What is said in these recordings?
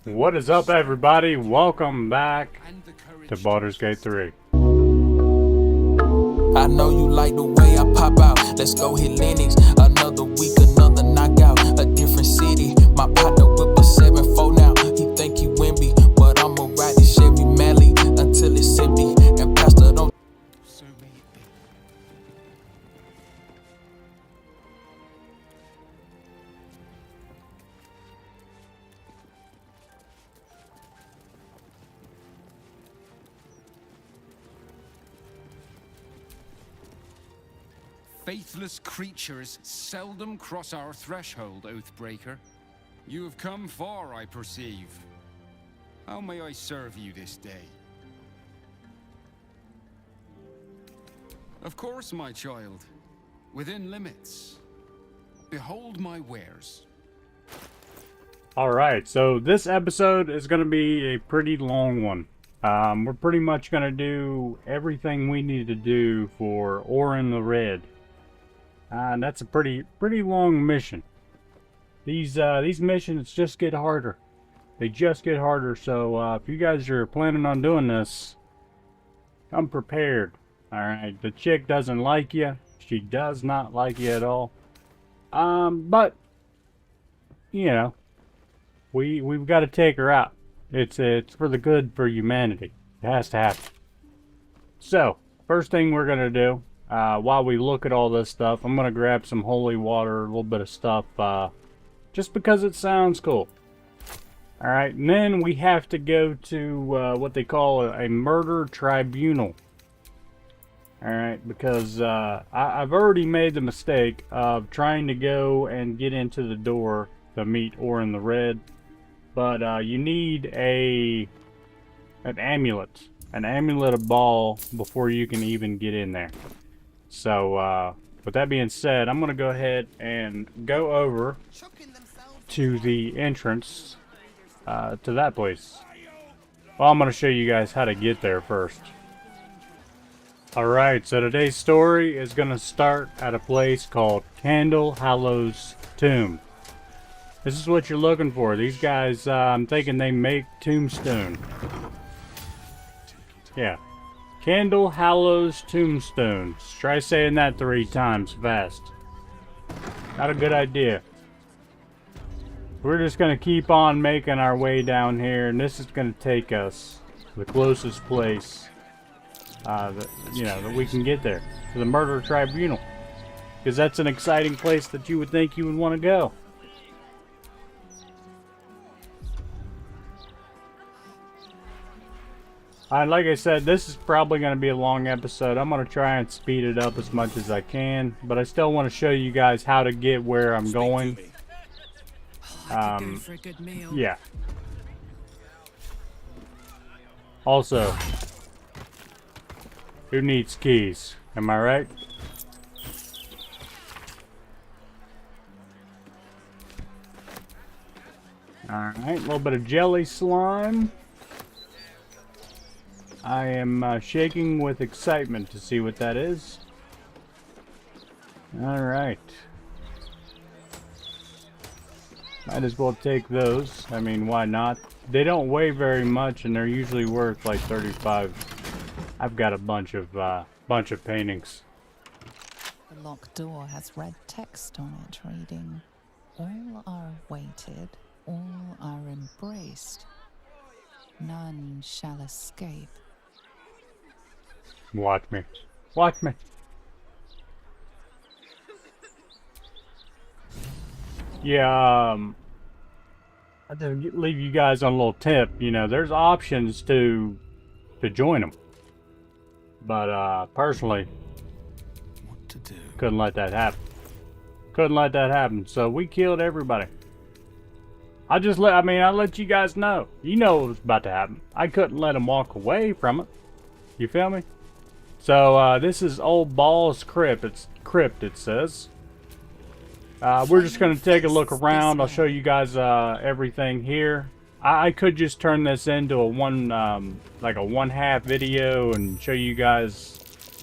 What is up, everybody? Welcome back to Baldur's Gate 3. I know you like the way I pop out. Let's go hit Lennox. Another week, another knockout. A different city. My partner whip a 7-4 now. He think he Wimby, but I'ma ride this Chevy Mally until it's empty. And Pastor don't. Faithless creatures seldom cross our threshold, Oathbreaker. You have come far, I perceive. How may I serve you this day? Of course, my child. Within limits. Behold my wares. Alright, so this episode is going to be a pretty long one. We're pretty much going to do everything we need to do for Orin the Red. And that's a pretty long mission. These missions just get harder. They just get harder. So if you guys are planning on doing this, come prepared. All right. The chick doesn't like you. She does not like you at all. But you know, we've got to take her out. It's for the good for humanity. It has to happen. So first thing we're gonna do. While we look at all this stuff, I'm going to grab some holy water, a little bit of stuff, just because it sounds cool. Alright, and then we have to go to what they call a murder tribunal. Alright, because I've already made the mistake of trying to go and get into the door to meet Orin the Red. But you need an amulet of ball before you can even get in there. So, with that being said, I'm going to go ahead and go over to the entrance to that place. Well, I'm going to show you guys how to get there first. Alright, so today's story is going to start at a place called Candle Hallow's Tomb. This is what you're looking for. These guys, I'm thinking they make tombstone. Yeah. Candle Hallow's Tombstones. Try saying that 3 times fast. Not a good idea. We're just going to keep on making our way down here, and this is going to take us to the closest place that we can get there, to the murder tribunal, because that's an exciting place that you would think you would want to go. Like I said, this is probably going to be a long episode. I'm going to try and speed it up as much as I can, but I still want to show you guys how to get where I'm going. Yeah. Also, who needs keys? Am I right? Alright, a little bit of jelly slime. I am shaking with excitement to see what that is. Alright. Might as well take those. I mean, why not? They don't weigh very much, and they're usually worth like 35. I've got a bunch of paintings. The locked door has red text on it reading, "All are awaited, all are embraced. None shall escape." Watch me. Watch me. Yeah, I have to leave you guys on a little tip. You know, there's options to join them. But, personally, What to do? couldn't let that happen. Couldn't let that happen. So we killed everybody. I let you guys know. You know what was about to happen. I couldn't let them walk away from it. You feel me? So, this is Old Ball's Crypt. It says. We're just going to take a look around. I'll show you guys everything here. I could just turn this into a one-half video and show you guys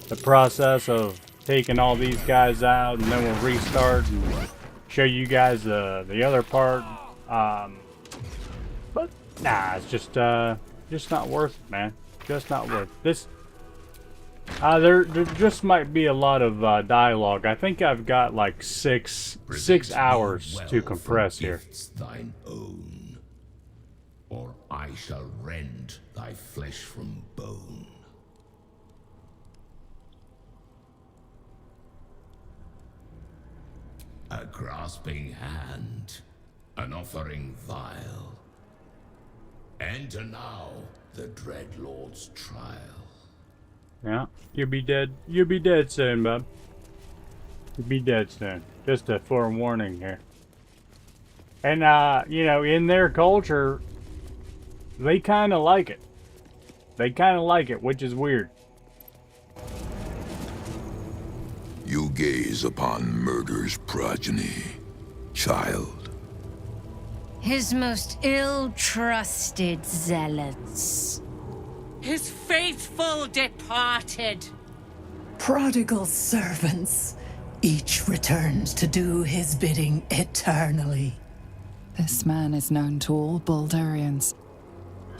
the process of taking all these guys out, and then we'll restart and show you guys the other part. But Nah, it's just not worth it, man. Just not worth it. This, there just might be a lot of dialogue. I think I've got like six hours to compress here. Thine own, or I shall rend thy flesh from bone. A grasping hand, an offering vile. Enter now the Dread Lord's trial. Yeah, you'll be dead. You'll be dead soon, bub. You'll be dead soon. Just a forewarning here. And, you know, in their culture, they kind of like it. They kind of like it, which is weird. You gaze upon murder's progeny, child. His most ill-trusted zealots. His faithful departed. Prodigal servants. Each returns to do his bidding eternally. This man is known to all Baldurians,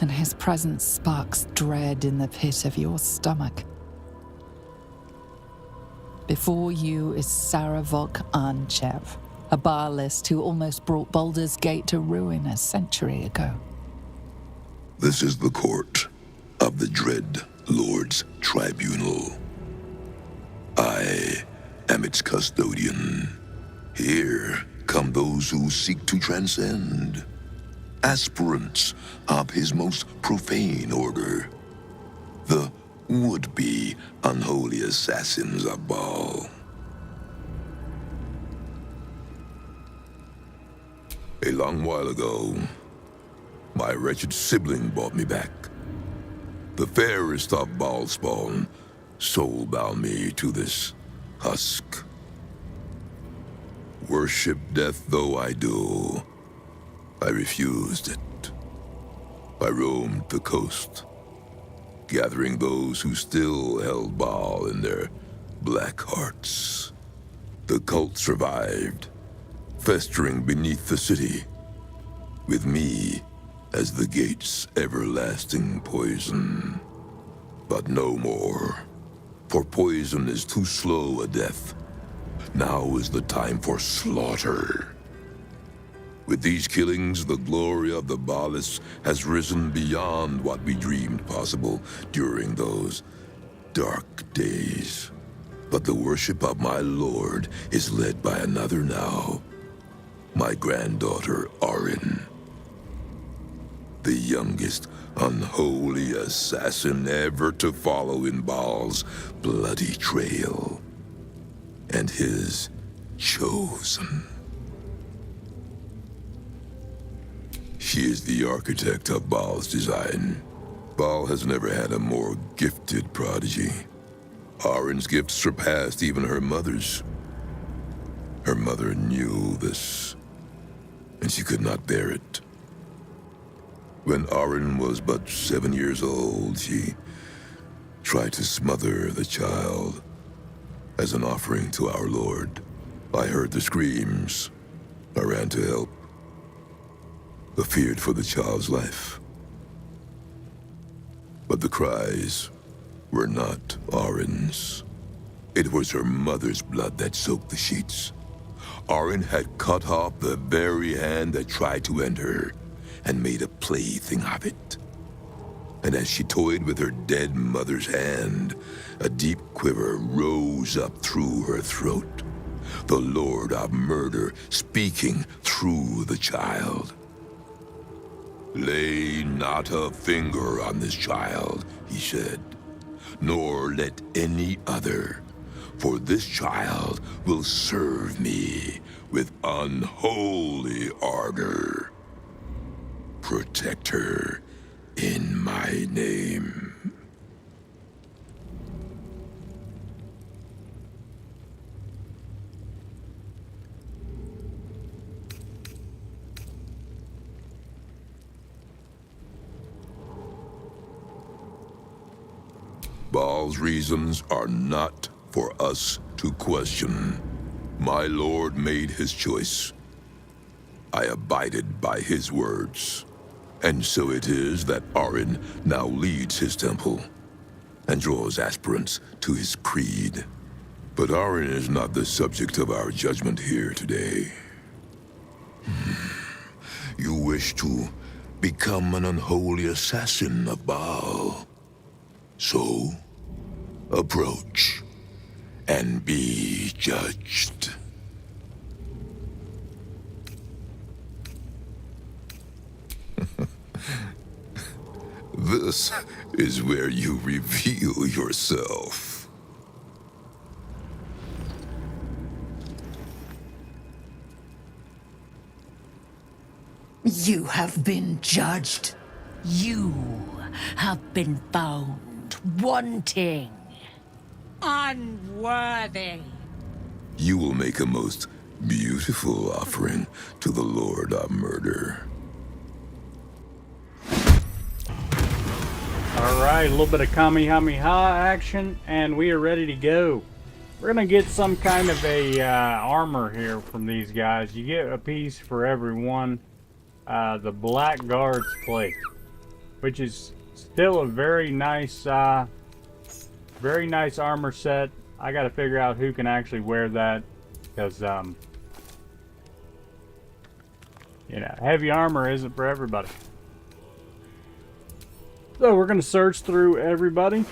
and his presence sparks dread in the pit of your stomach. Before you is Saravok Arnchev, a Baalist who almost brought Baldur's Gate to ruin a century ago. This is the court of the Dread Lord's Tribunal. I am its custodian. Here come those who seek to transcend, aspirants of his most profane order, the would-be unholy assassins of Baal. A long while ago, my wretched sibling brought me back. The fairest of Baal spawn soul-bound me to this husk. Worship death though I do, I refused it. I roamed the coast, gathering those who still held Baal in their black hearts. The cult survived, festering beneath the city, with me as the gate's everlasting poison. But no more, for poison is too slow a death. Now is the time for slaughter. With these killings, the glory of the Baalists has risen beyond what we dreamed possible during those dark days. But the worship of my lord is led by another now, my granddaughter Orin. The youngest unholy assassin ever to follow in Baal's bloody trail. And his chosen. She is the architect of Baal's design. Baal has never had a more gifted prodigy. Orin's gifts surpassed even her mother's. Her mother knew this, and she could not bear it. When Orin was but 7 years old, she tried to smother the child as an offering to our Lord. I heard the screams. I ran to help. I feared for the child's life. But the cries were not Orin's. It was her mother's blood that soaked the sheets. Orin had cut off the very hand that tried to end her, and made a plaything of it. And as she toyed with her dead mother's hand, a deep quiver rose up through her throat. The Lord of Murder speaking through the child. Lay not a finger on this child, he said, nor let any other, for this child will serve me with unholy ardor. Protect her in my name. Baal's reasons are not for us to question. My lord made his choice. I abided by his words. And so it is that Orin now leads his temple and draws aspirants to his creed. But Orin is not the subject of our judgment here today. You wish to become an unholy assassin of Baal. So, approach and be judged. This is where you reveal yourself. You have been judged. You have been found wanting. Unworthy. You will make a most beautiful offering to the Lord of Murder. Alright, a little bit of Kamehameha action, and we are ready to go. We're gonna get some kind of a armor here from these guys. You get a piece for every one. The Black Guard's plate, which is still a very nice armor set. I gotta figure out who can actually wear that, because you know, heavy armor isn't for everybody. So we're going to search through everybody.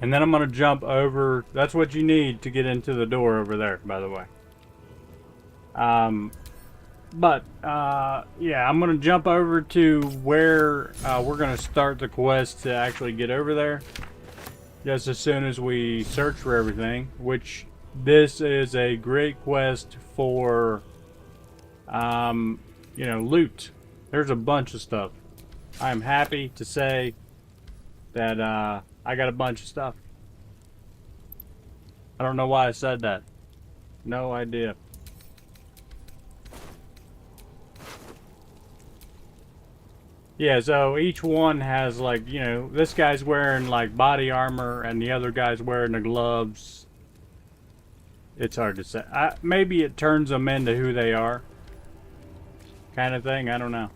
And then I'm going to jump over. That's what you need to get into the door over there, by the way. Yeah, I'm going to jump over to where we're going to start the quest to actually get over there. Just as soon as we search for everything. Which, this is a great quest for, you know, loot. There's a bunch of stuff. I'm happy to say that I got a bunch of stuff. I don't know why I said that. No idea. Yeah, so each one has, like, you know, this guy's wearing like body armor and the other guy's wearing the gloves. It's hard to say. Maybe it turns them into who they are. Kind of thing. I don't know.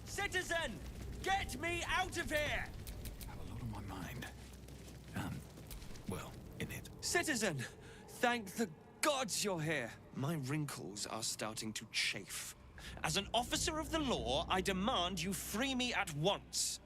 Citizen! Get me out of here! I have a lot on my mind. Well, in it. Citizen! Thank the gods you're here. My wrinkles are starting to chafe. As an officer of the law, I demand you free me at once.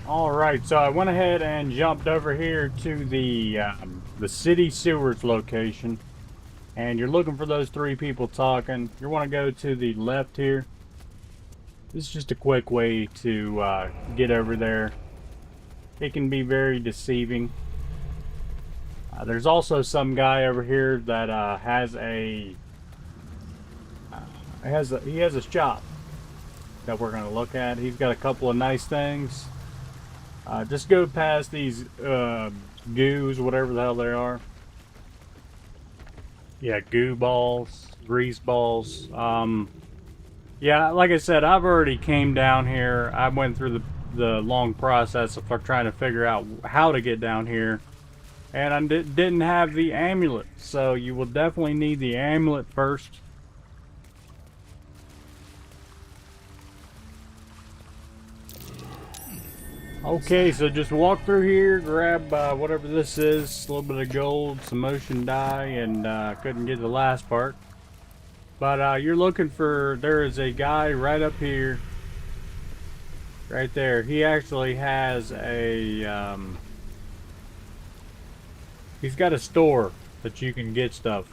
Alright, so I went ahead and jumped over here to the city sewers location. And you're looking for those three people talking. You want to go to the left here. This is just a quick way to get over there. It can be very deceiving. There's also some guy over here that he has a shop that we're going to look at. He's got a couple of nice things. Just go past these goos, whatever the hell they are. Yeah, goo balls, grease balls. Yeah, like I said, I've already came down here. I went through the long process of trying to figure out how to get down here. And I didn't have the amulet. So you will definitely need the amulet first. Okay, so just walk through here, grab whatever this is, a little bit of gold, some motion dye, and couldn't get the last part. But you're looking for, there is a guy right up here, right there. He actually has a, he's got a store that you can get stuff.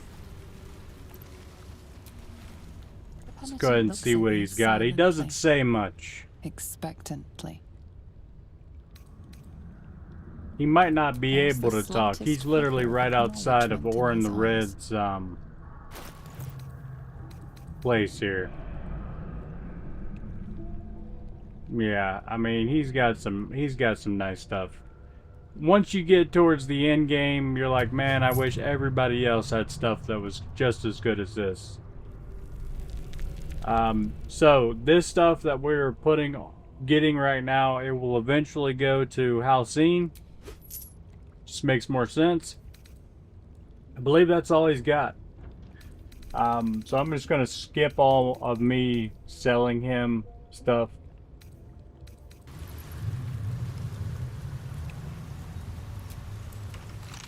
Let's go ahead and see what he's got. He doesn't say much. Expectantly. He might not be able to talk. He's literally right outside of Orin the Red's place here. Yeah, I mean he's got some nice stuff. Once you get towards the end game, you're like, man, I wish everybody else had stuff that was just as good as this. So this stuff that we're getting right now, it will eventually go to Halcyon. Just makes more sense. I believe that's all he's got. So I'm just gonna skip all of me selling him stuff.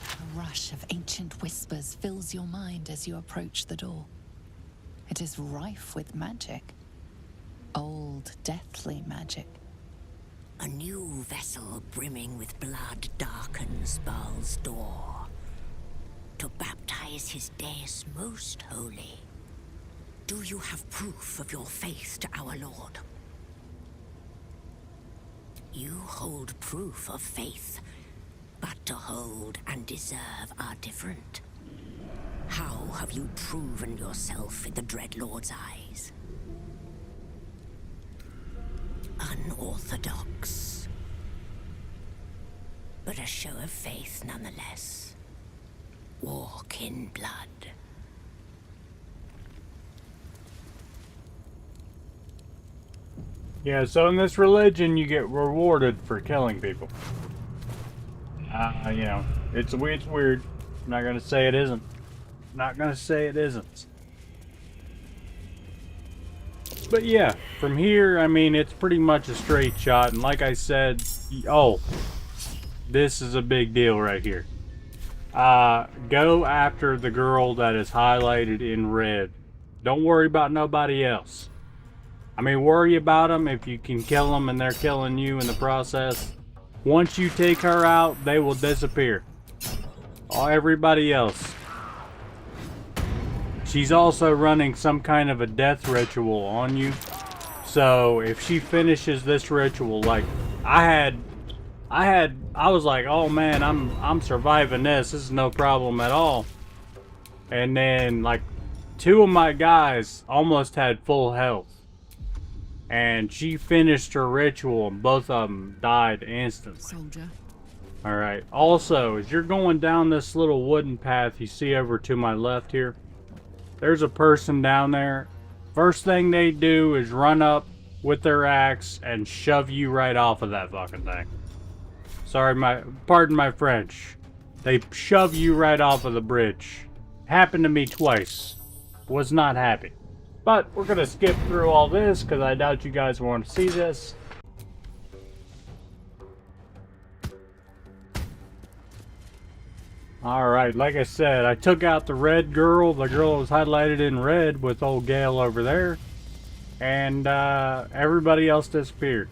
A rush of ancient whispers fills your mind as you approach the door. It is rife with magic. Old, deathly magic. A new vessel brimming with blood darkens Baal's door to baptize his deus most holy. Do you have proof of your faith to our Lord? You hold proof of faith, but to hold and deserve are different. How have you proven yourself in the Dreadlord's eyes? Unorthodox, but a show of faith nonetheless. Walk in blood. Yeah, so in this religion you get rewarded for killing people. You know, it's weird. I'm not gonna say it isn't. Not gonna say it isn't. But yeah, from here, I mean, it's pretty much a straight shot. And like I said, oh, this is a big deal right here. Go after the girl that is highlighted in red. Don't worry about nobody else. I mean, worry about them if you can kill them and they're killing you in the process. Once you take her out, they will disappear. Everybody else. She's also running some kind of a death ritual on you. So if she finishes this ritual, like I was like, oh man, I'm surviving this. This is no problem at all. And then like 2 of my guys almost had full health. And she finished her ritual and both of them died instantly. Soldier. Alright, also, as you're going down this little wooden path you see over to my left here, there's a person down there. First thing they do is run up with their axe and shove you right off of that fucking thing. Pardon my French. They shove you right off of the bridge. Happened to me twice. Was not happy. But we're gonna skip through all this because I doubt you guys want to see this. Alright, like I said, I took out the red girl. The girl was highlighted in red with old Gale over there. And everybody else disappeared.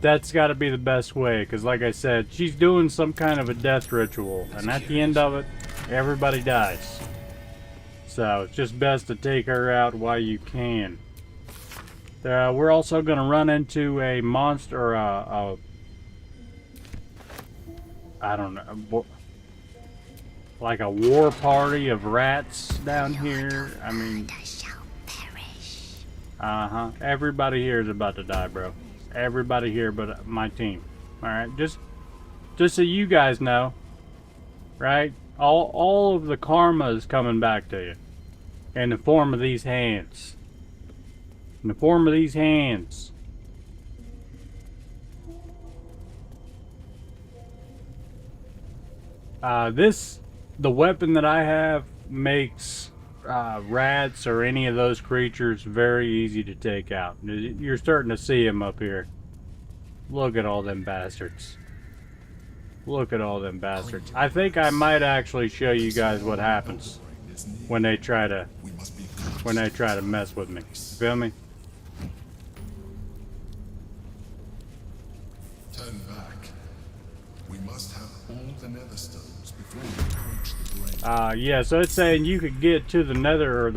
That's got to be the best way, because like I said, she's doing some kind of a death ritual, and at the end of it, everybody dies. So it's just best to take her out while you can. We're also going to run into a monster, I don't know, like a war party of rats down here. I mean, everybody here is about to die, bro. Everybody here but my team. Alright, just so you guys know, right? All of the karma is coming back to you. In the form of these hands. In the form of these hands. The weapon that I have makes rats or any of those creatures very easy to take out. You're starting to see them up here. Look at all them bastards. Look at all them bastards. I think I might actually show you guys what happens when they try to mess with me. Feel me? Turn back. We must have all the nether stones before we approach the brain. Yeah, so it's saying you could get to the nether or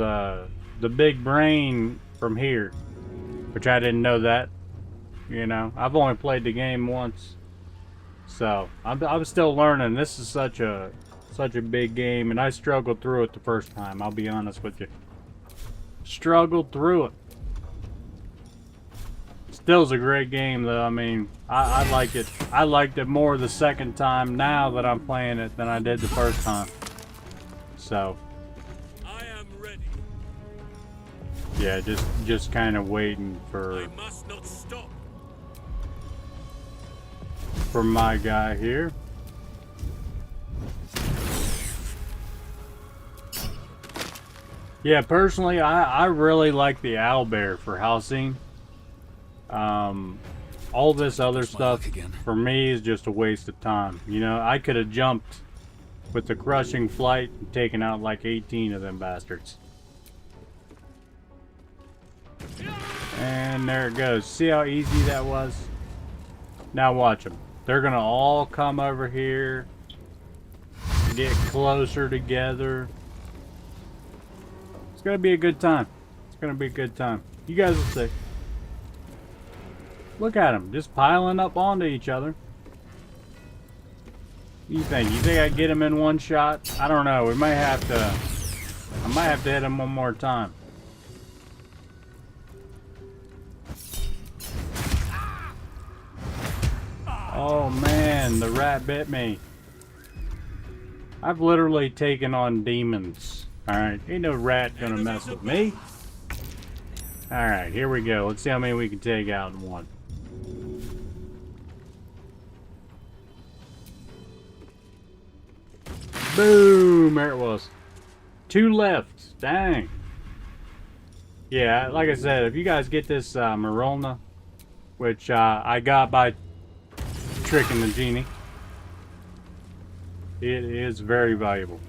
the big brain from here. Which I didn't know that. You know, I've only played the game once. So, I'm still learning. This is such a big game, and I struggled through it the first time, I'll be honest with you. Struggled through it. Still's a great game though. I mean, I liked it. I liked it more the second time now that I'm playing it than I did the first time. So I am ready. Yeah, just kind of waiting for I must not stop. For my guy here. Yeah, personally, I really like the owlbear for housing. All this other stuff for me is just a waste of time. You know, I could have jumped with the crushing flight and taken out like 18 of them bastards. And there it goes. See how easy that was? Now watch them. They're gonna all come over here, get closer together. It's gonna be a good time. It's gonna be a good time. You guys will see. Look at them, just piling up onto each other. You think I get them in one shot? I don't know. I might have to hit them one more time. Oh man, the rat bit me. I've literally taken on demons. Alright, ain't no rat gonna mess with me. Alright, here we go. Let's see how many we can take out in one. Boom! There it was. 2 left. Dang. Yeah, like I said, if you guys get this Marolna, which I got by tricking the genie, it is very valuable.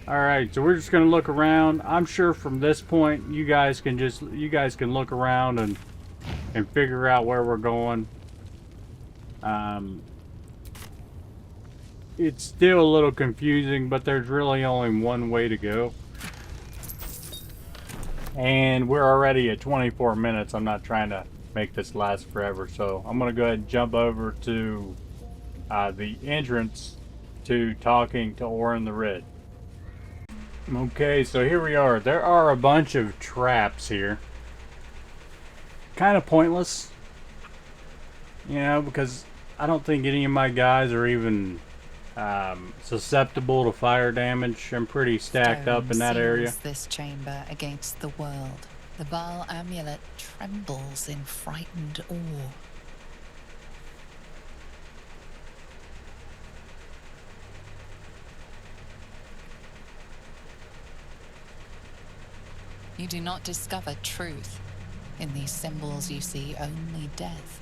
Alright, so we're just gonna look around. I'm sure from this point you guys can look around and figure out where we're going. It's still a little confusing, but there's really only one way to go. And we're already at 24 minutes. I'm not trying to make this last forever, so I'm gonna go ahead and jump over to the entrance to talking to Orin the Red. Okay, so here we are. There are a bunch of traps here. Kind of pointless, you know, because I don't think any of my guys are even susceptible to fire damage. I'm pretty stacked up in that area. This chamber against the world. The Baal amulet trembles in frightened awe. You do not discover truth. In these symbols you see only death.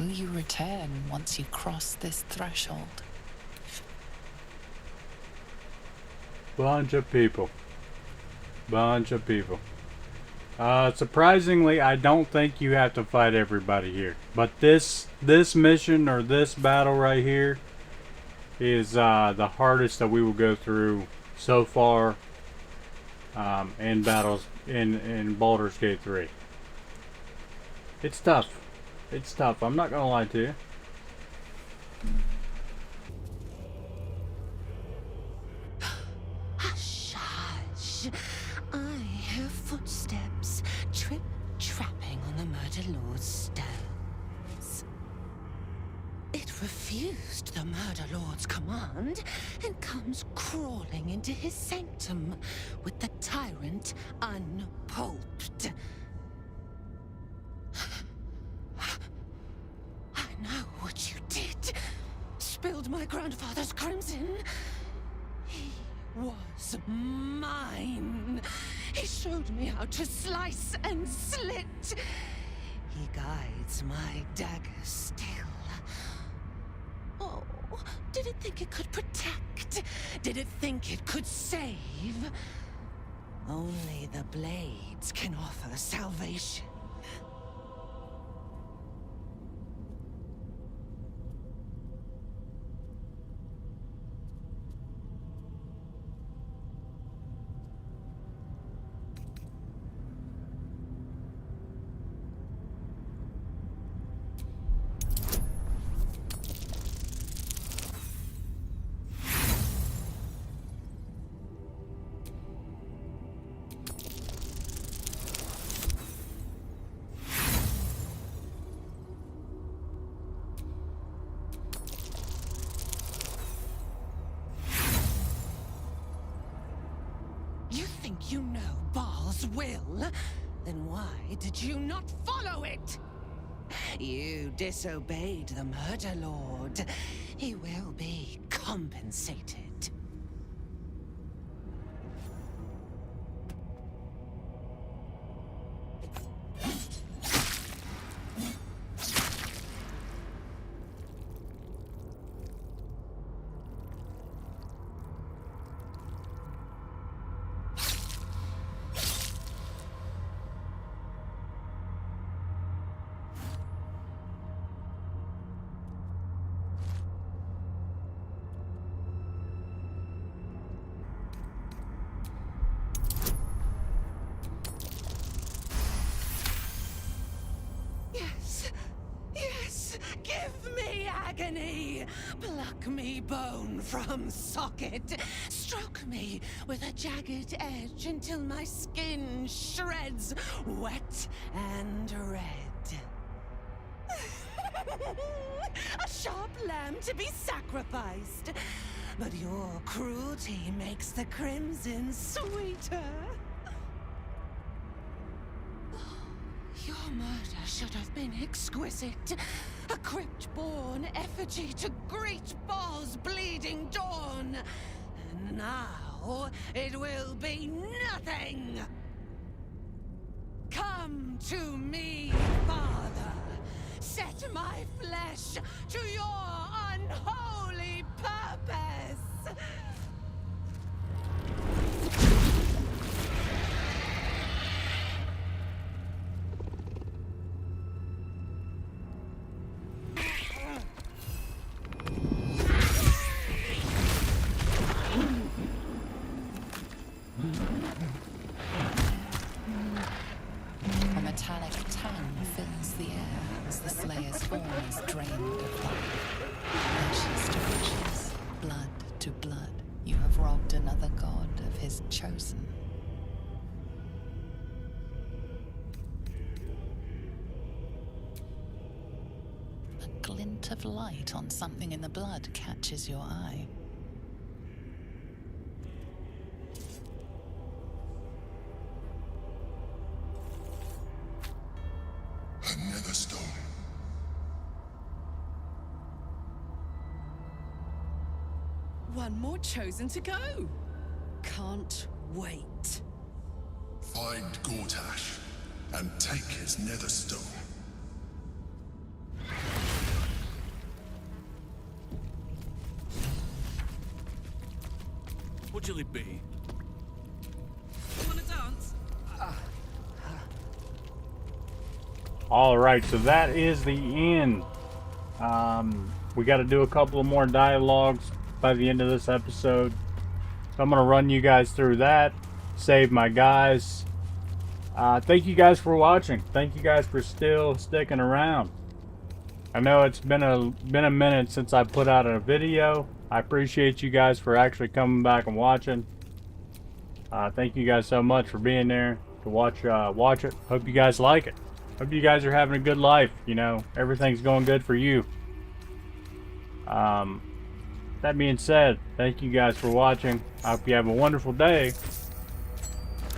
Will you return once you cross this threshold? Bunch of people. Bunch of people. Surprisingly, I don't think you have to fight everybody here. But this mission or this battle right here is the hardest that we will go through so far in battles in Baldur's Gate 3. It's tough. It's tough. I'm not gonna lie to you. Hush, hush. I hear footsteps trip-trapping on the Murder Lord's stones. It refused the Murder Lord's command and comes crawling into his sanctum with the tyrant unpulped. I know what you did. Spilled my grandfather's crimson. He was mine. He showed me how to slice and slit. He guides my dagger still. Oh, did it think it could protect? Did it think it could save? Only the blades can offer salvation. You know Baal's will? Then why did you not follow it? You disobeyed the Murder Lord. He will be compensated. Give me agony! Pluck me bone from socket! Stroke me with a jagged edge until my skin shreds wet and red. A sharp lamb to be sacrificed! But your cruelty makes the crimson sweeter. Your murder should have been exquisite. A crypt-born effigy to greet Baal's bleeding dawn. And now it will be nothing. Come to me, Father. Set my flesh to your unholy purpose. A metallic tang fills the air as the Slayer's form is drained of life. Ashes to ashes, blood to blood, you have robbed another god of his chosen. A glint of light on something in the blood catches your eye. Another stone. One more chosen to go. Can't wait. Find Gortash and take his nether stone. What'll it be? Wanna dance? Alright, so that is the end. We got to do a couple of more dialogues by the end of this episode. So I'm going to run you guys through that. Save my guys. Thank you guys for watching. Thank you guys for still sticking around. I know it's been a minute since I put out a video. I appreciate you guys for actually coming back and watching. Thank you guys so much for being there to watch it. Hope you guys like it. Hope you guys are having a good life. You know, everything's going good for you. That being said, thank you guys for watching. I hope you have a wonderful day.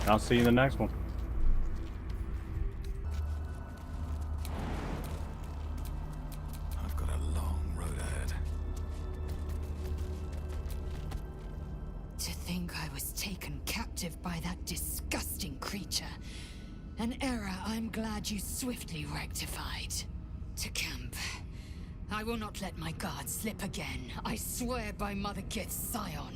And I'll see you in the next one. I've got a long road ahead. To think I was taken captive by that disgusting creature. An error I'm glad you swiftly rectified. To camp. I will not let my guard slip again. I swear by Mother Gith's scion.